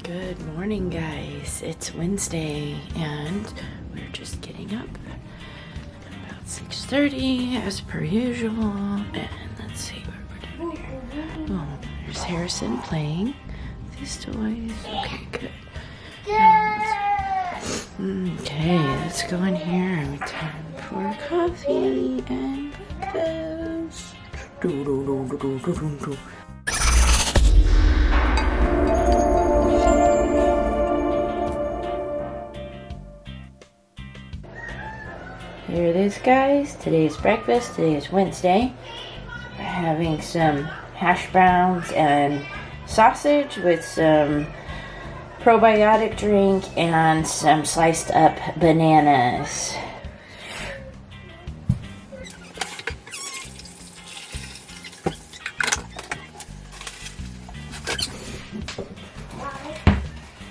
Good morning, guys. It's Wednesday and we're just getting up about 6:30 as per usual. And let's see what we're doing here. Oh, there's Harrison playing with his toys. Okay, good. Okay, let's go in here. Time for coffee and breakfast. Here it is, guys. Today's breakfast. Today is Wednesday. We're having some hash browns and sausage with some probiotic drink and some sliced up bananas.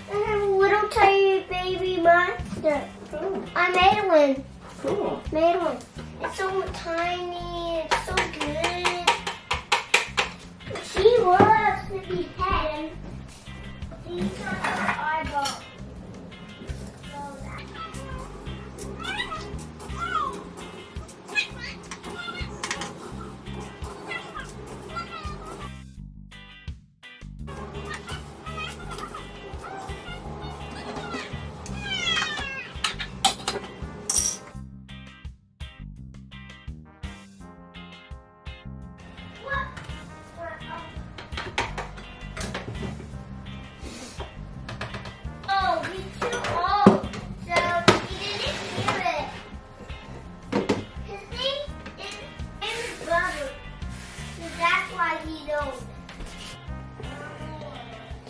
I have a little tiny baby monster. Cool. I made one. Cool. Made one. It's so tiny. It's so good. She loves to be pet. These are her eyeballs. Oh, he's too old, so he didn't hear it. His name is Bubba, so that's why he knows.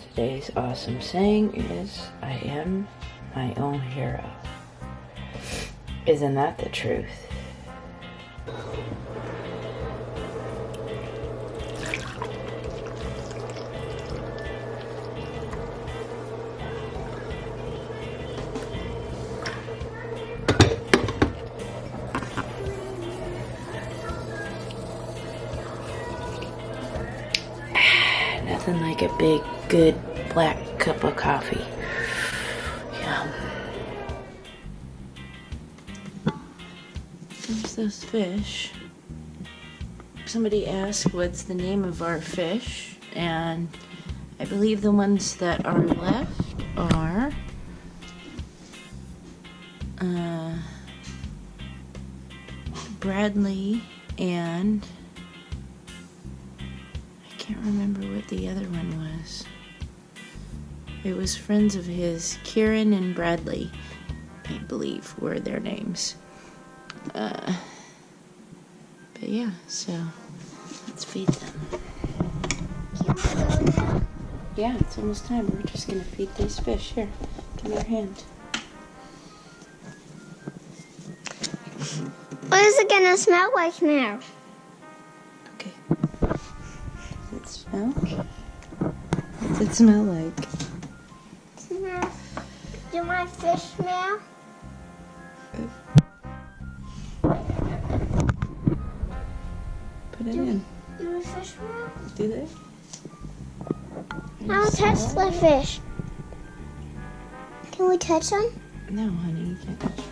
Today's awesome saying is, I am my own hero. Isn't that the truth? Nothing like a big, good black cup of coffee. Yum. There's those fish. Somebody asked what's the name of our fish, and I believe the ones that are left are Bradley and I can't remember what the other one was. It was friends of his, Kieran and Bradley, I believe were their names. But yeah, so let's feed them. Yeah, it's almost time. We're just gonna feed these fish. Here, give me your hand. What is it gonna smell like now? Okay. Does it smell? What's it smell like? Do my fish smell? Put it in. Do the fish smell? Do they? I will touch the fish. Can we touch them? No, honey, you can't touch them.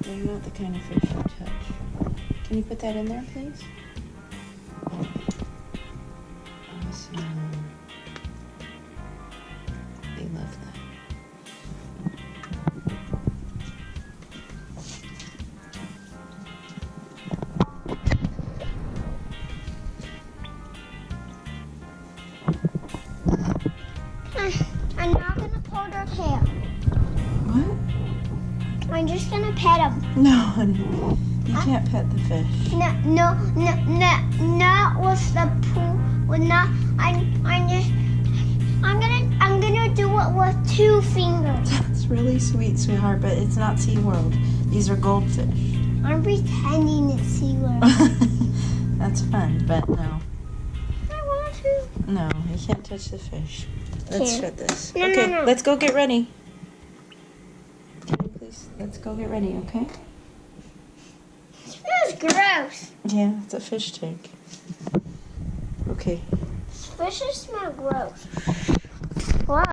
They're not the kind of fish you touch. Can you put that in there, please? Awesome. They love that. I'm not gonna pull their tail. What? I'm just gonna pet them. No, honey. You can't pet the fish. No, not with the pool. With not. I'm gonna do it with 2 fingers. That's really sweet, sweetheart, but it's not SeaWorld. These are goldfish. I'm pretending it's SeaWorld. That's fun, but no. I want to. No, you can't touch the fish. Let's Here. shut this. No, okay, no. let's go get ready. Can you please? Let's go get ready, okay? It smells gross. Yeah, it's a fish tank. Okay. Fishes smell gross. Wow.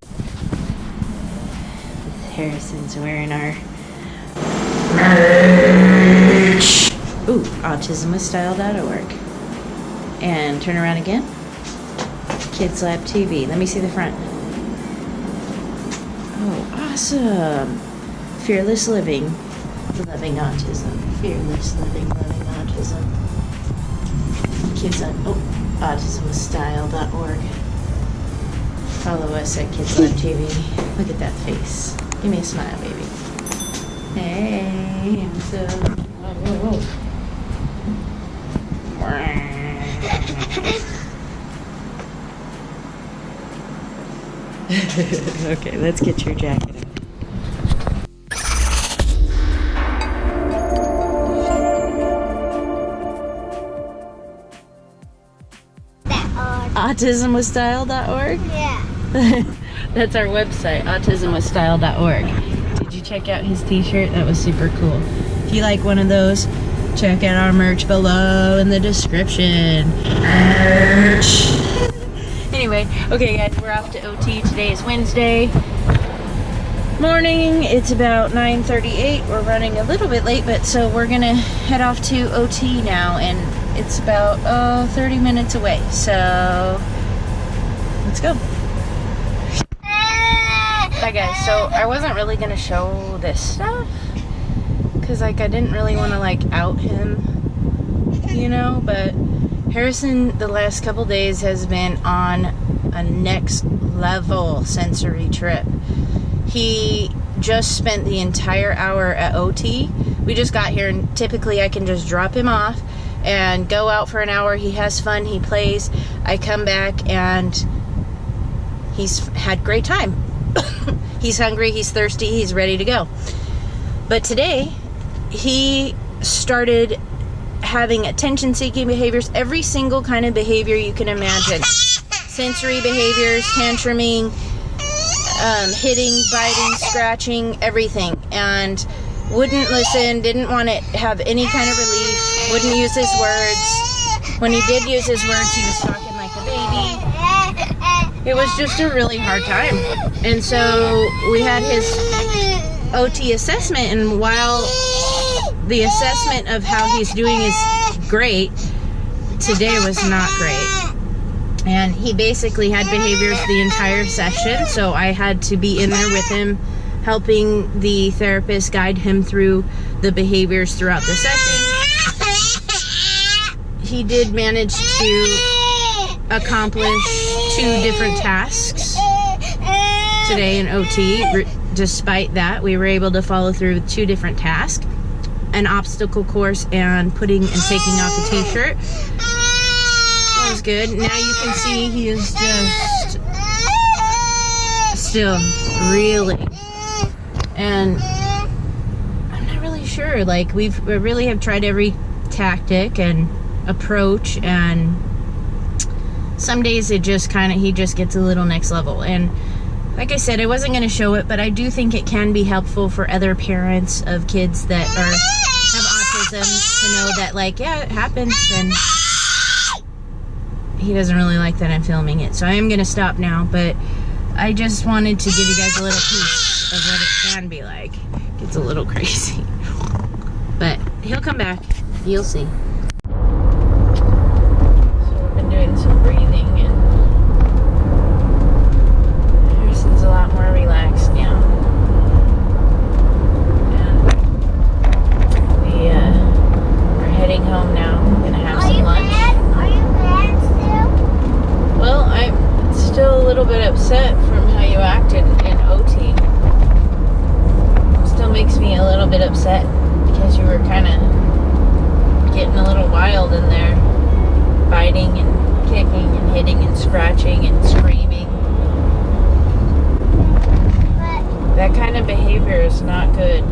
Harrison's wearing our merch. Ooh, autismwithstyle.org. And turn around again. KidzLabTv. Let me see the front. Oh, awesome. Fearless living. Loving autism. Fearless living, loving autism. Kids on autismwithstyle.org. Follow us at KidzLabTv. Look at that face. Give me a smile, baby. Hey, I'm so. Whoa, whoa, whoa. Okay, let's get your jacket on. Autismwithstyle.org? Yeah. That's our website, autismwithstyle.org. Did you check out his t-shirt? That was super cool. If you like one of those, check out our merch below in the description. Merch. Anyway, okay guys, we're off to OT. Today is Wednesday morning. It's about 9:38. We're running a little bit late, but so we're gonna head off to OT now, and it's about 30 minutes away. So let's go. Bye guys. So I wasn't really gonna show this stuff because like I didn't really want to like out him, you know, but Harrison the last couple days has been on a next level sensory trip. He just spent the entire hour at OT. We just got here, and typically I can just drop him off and go out for an hour. He has fun, he plays. I come back and he's had great time. He's hungry, he's thirsty, he's ready to go. But today he started having attention-seeking behaviors, every single kind of behavior you can imagine. Sensory behaviors, tantruming, hitting, biting, scratching, everything. And wouldn't listen, didn't want to have any kind of relief, wouldn't use his words. When he did use his words, he was talking like a baby. It was just a really hard time. And so we had his OT assessment, and while the assessment of how he's doing is great, today was not great. And he basically had behaviors the entire session, so I had to be in there with him, helping the therapist guide him through the behaviors throughout the session. He did manage to accomplish 2 different tasks today in OT. Despite that, we were able to follow through with 2 different tasks. An obstacle course and putting and taking off a t-shirt. That was good. Now you can see he is just still reeling. And I'm not really sure. Like, we really have tried every tactic and approach, and some days it just he just gets a little next level. And like I said, I wasn't going to show it, but I do think it can be helpful for other parents of kids that have autism to know that, like, yeah, it happens. And he doesn't really like that I'm filming it, so I am going to stop now. But I just wanted to give you guys a little piece of what it can be like. It's a little crazy. But he'll come back. You'll see. So we've been doing some breathing, and Harrison's a lot more relaxed now. And we're heading home now. We're going to have some lunch. Are you mad still? Well, I'm still a little bit upset from how you acted in OT. Still makes me a little bit upset because you were kind of getting a little wild in there, biting and kicking and hitting and scratching and screaming. That kind of behavior is not good.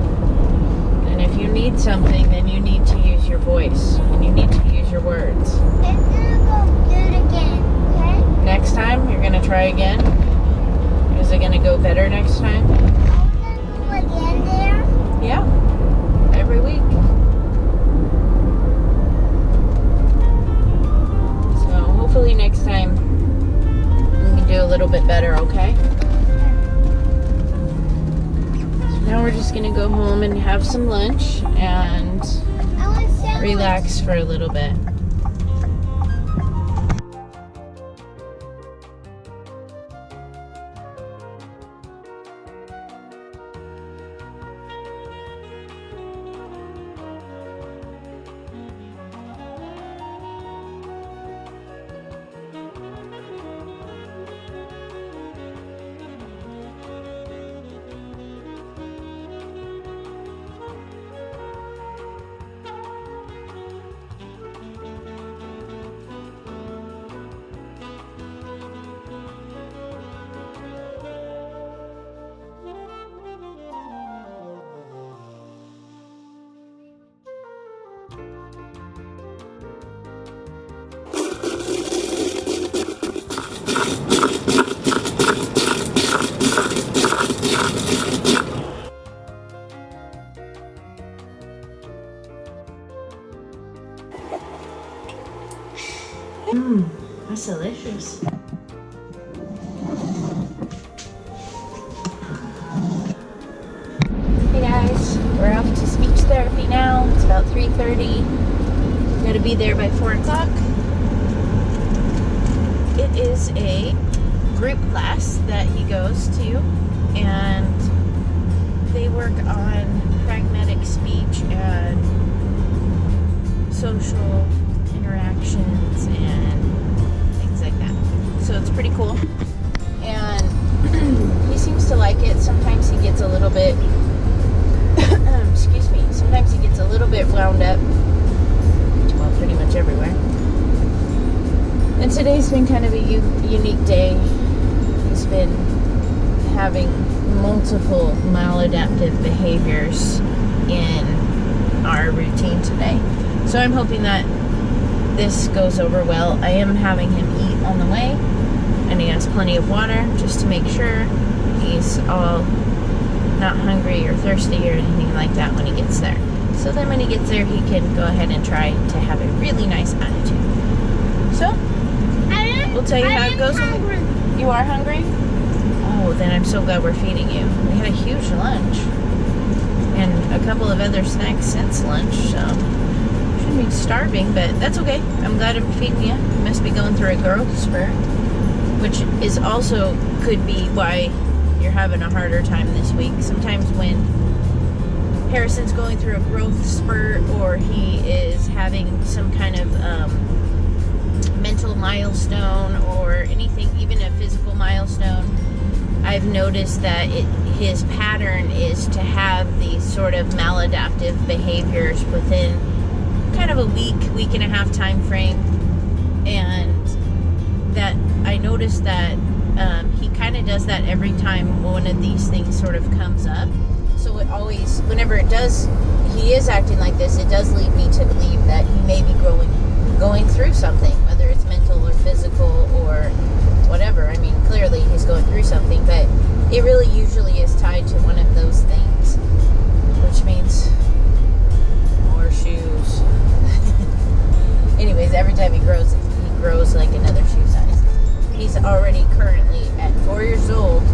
And if you need something, then you need to use your voice and you need to use your words. It's gonna go do it again, okay? Next time, you're gonna try again. Is it gonna go better next time? Are we gonna do again there? Yeah, every week. So hopefully next time we can do a little bit better, okay? and have some lunch and I want sandwich. relax for a little bit. That's delicious. Hey guys, we're off to speech therapy now. It's about 3:30. Gotta be there by 4 o'clock. It is a group class that he goes to, and they work on pragmatic speech and social interactions and things like that. So it's pretty cool. And he seems to like it. Sometimes he gets a little bit excuse me, sometimes he gets a little bit wound up. Well, pretty much everywhere. And today's been kind of a unique day. He's been having multiple maladaptive behaviors in our routine today. So I'm hoping that this goes over well. I am having him eat on the way, and he has plenty of water just to make sure he's all not hungry or thirsty or anything like that when he gets there. So then when he gets there, he can go ahead and try to have a really nice attitude. So we'll tell you how it goes. You are hungry? Oh, then I'm so glad we're feeding you. We had a huge lunch and a couple of other snacks since lunch, so shouldn't be starving, but that's okay. I'm glad I'm feeding you. You must be going through a growth spurt, which is also could be why you're having a harder time this week. Sometimes when Harrison's going through a growth spurt, or he is having some kind of mental milestone or anything, even a physical milestone, I've noticed that his pattern is to have these sort of maladaptive behaviors within kind of a week and a half time frame. And that I noticed that he kind of does that every time one of these things sort of comes up. So it always, whenever it does, he is acting like this, it does lead me to believe that he may be going through something, whether it's mental or physical or whatever. I mean, clearly he's going through something, but it really usually is tied to one of those things, which means more shoes. Anyways, every time he grows like another shoe size. He's already currently at 4 years old.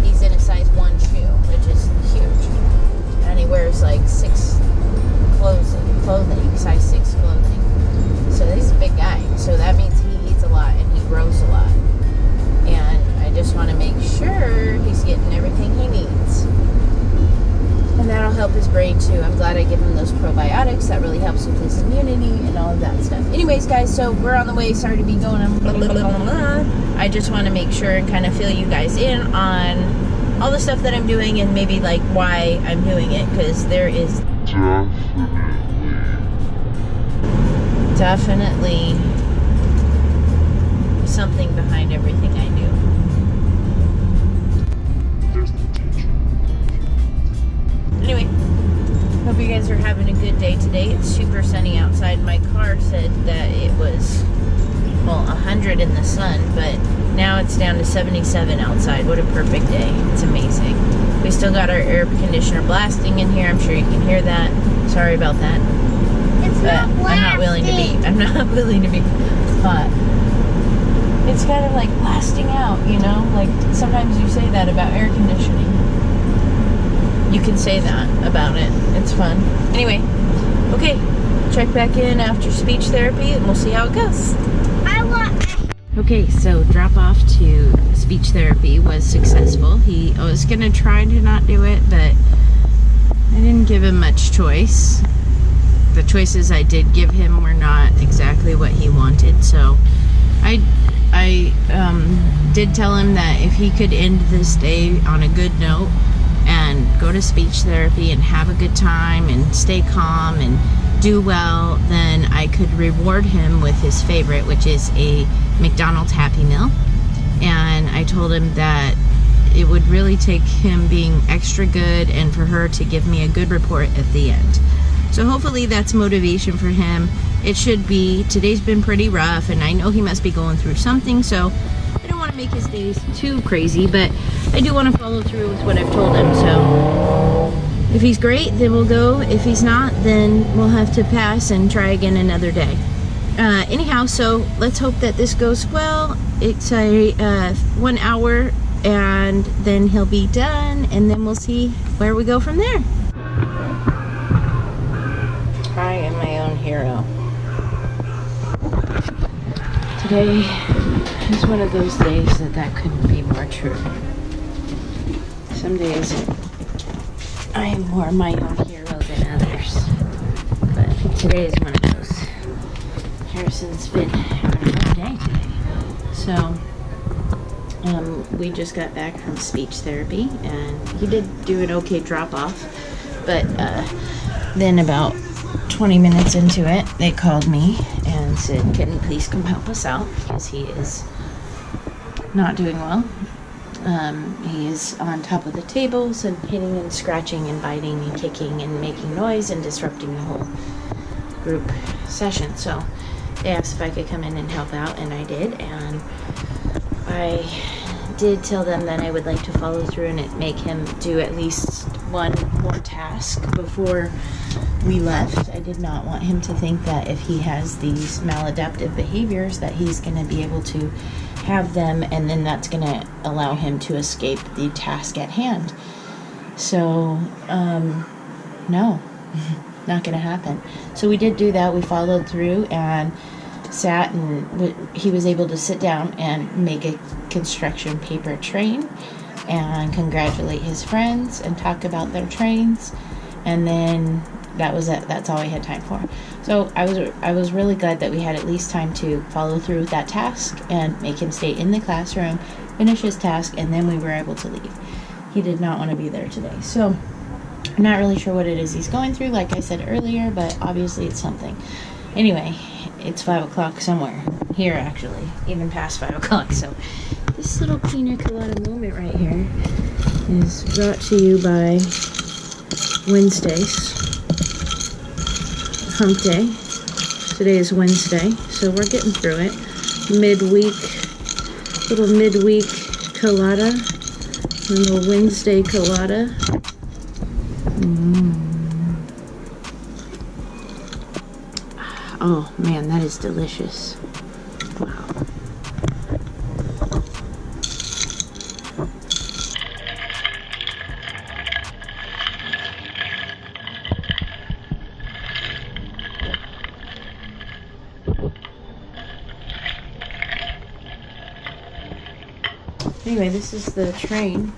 He's in a size 1 shoe, which is huge. And he wears like 6 clothing, size 6 clothing. So he's a big guy. So that means he eats a lot and he grows a lot. And I just want to make sure he's getting everything he needs. And that'll help his brain too. I'm glad I give him those probiotics. That really helps with his immunity and all of that stuff. Anyways, guys, so we're on the way. Sorry to be going on. Blah, blah, blah, blah, blah. I just want to make sure and kind of fill you guys in on all the stuff that I'm doing and maybe like why I'm doing it, because there is definitely something behind everything I do. Anyway, hope you guys are having a good day today. It's super sunny outside. My car said that it was, well, 100 in the sun, but now it's down to 77 outside. What a perfect day. It's amazing. We still got our air conditioner blasting in here. I'm sure you can hear that. Sorry about that. It's not blasting. I'm not willing to be hot. It's kind of like blasting out, you know? Like sometimes you say that about air conditioning. You can say that about it. It's fun. Anyway, okay. Check back in after speech therapy and we'll see how it goes. Okay, so drop off to speech therapy was successful. He was gonna try to not do it, but I didn't give him much choice. The choices I did give him were not exactly what he wanted, so I did tell him that if he could end this day on a good note and go to speech therapy and have a good time and stay calm and do well, then I could reward him with his favorite, which is a McDonald's Happy Meal. And I told him that it would really take him being extra good and for her to give me a good report at the end. So hopefully that's motivation for him. It should be. Today's been pretty rough and I know he must be going through something, so I don't want to make his days too crazy, but I do want to follow through with what I've told him. So if he's great, then we'll go. If he's not, then we'll have to pass and try again another day. Anyhow, so let's hope that this goes well. It's a 1 hour and then he'll be done and then we'll see where we go from there. I am my own hero. Today is one of those days that couldn't be more true. Some days I am more my own hero than others, but today is one of those. Harrison's been having a rough day today. So, we just got back from speech therapy and he did do an okay drop off, but then about 20 minutes into it, they called me and said, can you please come help us out because he is not doing well. He is on top of the tables and hitting and scratching and biting and kicking and making noise and disrupting the whole group session. So they asked if I could come in and help out, and I did. And I did tell them that I would like to follow through and make him do at least one more task before we left. I did not want him to think that if he has these maladaptive behaviors that he's going to be able to have them and then that's going to allow him to escape the task at hand. So, no, not going to happen. So we did do that. We followed through and sat, and he was able to sit down and make a construction paper train and congratulate his friends and talk about their trains, and then that was it. That's all we had time for. So I was really glad that we had at least time to follow through with that task and make him stay in the classroom, finish his task, and then we were able to leave. He did not want to be there today. So I'm not really sure what it is he's going through, like I said earlier, but obviously it's something. Anyway, it's 5 o'clock somewhere here, actually, even past 5 o'clock. So this little pina colada moment right here is brought to you by Wednesdays. Hump day. Today is Wednesday, so we're getting through it. Midweek, little midweek colada, little Wednesday colada. Oh man, that is delicious. Wow. Anyway, this is the train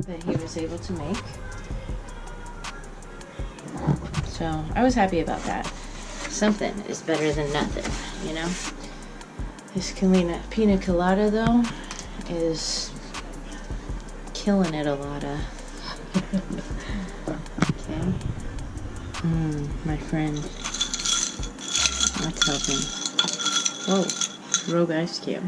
that he was able to make. So I was happy about that. Something is better than nothing, you know? This pina colada, though, is killing it a lot of. Okay. My friend. That's helping. Whoa, rogue ice cube.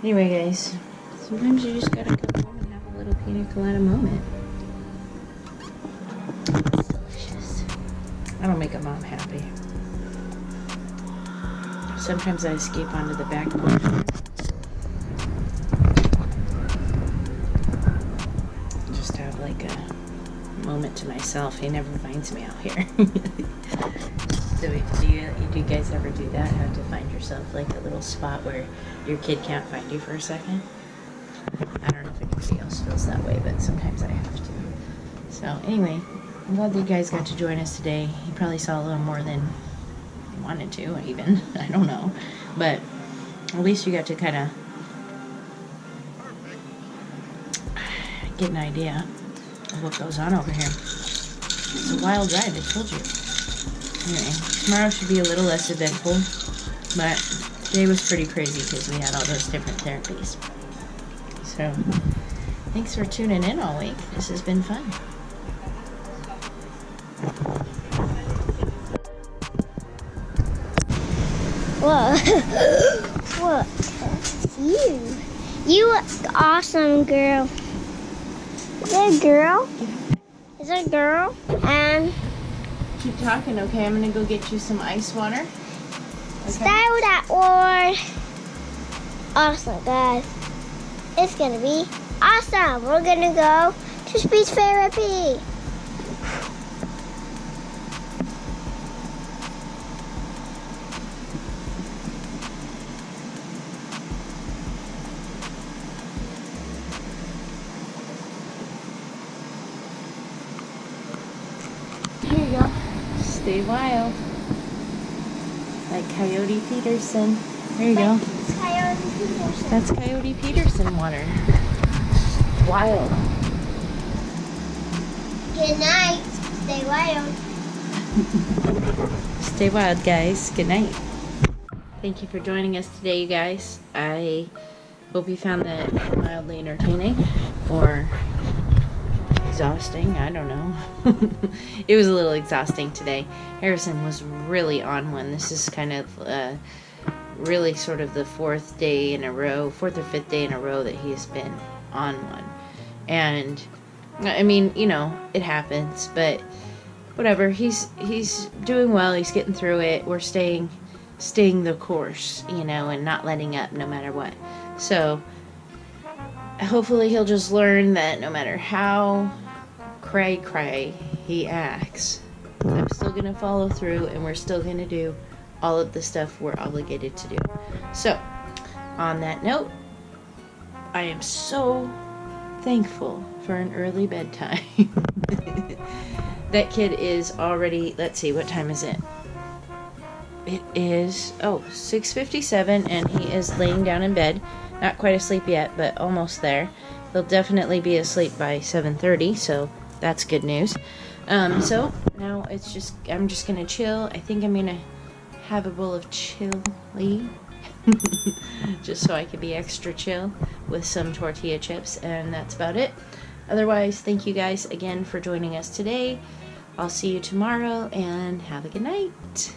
Anyway, guys, sometimes you just gotta come home and have a little pina colada moment. It's delicious. That'll make a mom happy. Sometimes I escape onto the back porch. Just have like a moment to myself. He never finds me out here. So do you guys ever do that? Have to find yourself like a little spot where your kid can't find you for a second? I don't know if anybody else feels that way, but sometimes I have to. So anyway, I'm glad that you guys got to join us today. You probably saw a little more than you wanted to, even. I don't know. But at least you got to kind of get an idea of what goes on over here. It's a wild ride, I told you. Anyway, tomorrow should be a little less eventful, but today was pretty crazy because we had all those different therapies. So, thanks for tuning in all week. This has been fun. Whoa. What? You look awesome, girl. Is that a girl? Is that a girl? And Keep talking, okay? I'm gonna go get you some ice water. Okay. style that word. Awesome, guys. It's gonna be awesome. We're gonna go to speech therapy. Here you go. Stay wild. Like Coyote Peterson. There you go. It's Coyote Peterson. That's Coyote Peterson water. Wild. Good night. Stay wild. Stay wild, guys. Good night. Thank you for joining us today, you guys. I hope you found that mildly entertaining or exhausting. I don't know. It was a little exhausting today. Harrison was really on one. This is kind of really sort of the fourth or fifth day in a row that he's been on one. And I mean, you know, it happens, but whatever. He's doing well. He's getting through it. We're staying the course, you know, and not letting up no matter what. So hopefully he'll just learn that no matter how cray he acts, I'm still gonna follow through, and we're still gonna do all of the stuff we're obligated to do. So on that note, I am so thankful for an early bedtime. That kid is already, let's see, what time is it? It is 6:57, and he is laying down in bed. Not quite asleep yet, but almost there. He'll definitely be asleep by 7:30, so that's good news. So now I'm just gonna chill. I think I'm gonna have a bowl of chili, just so I can be extra chill with some tortilla chips, and that's about it. Otherwise, thank you guys again for joining us today. I'll see you tomorrow, and have a good night.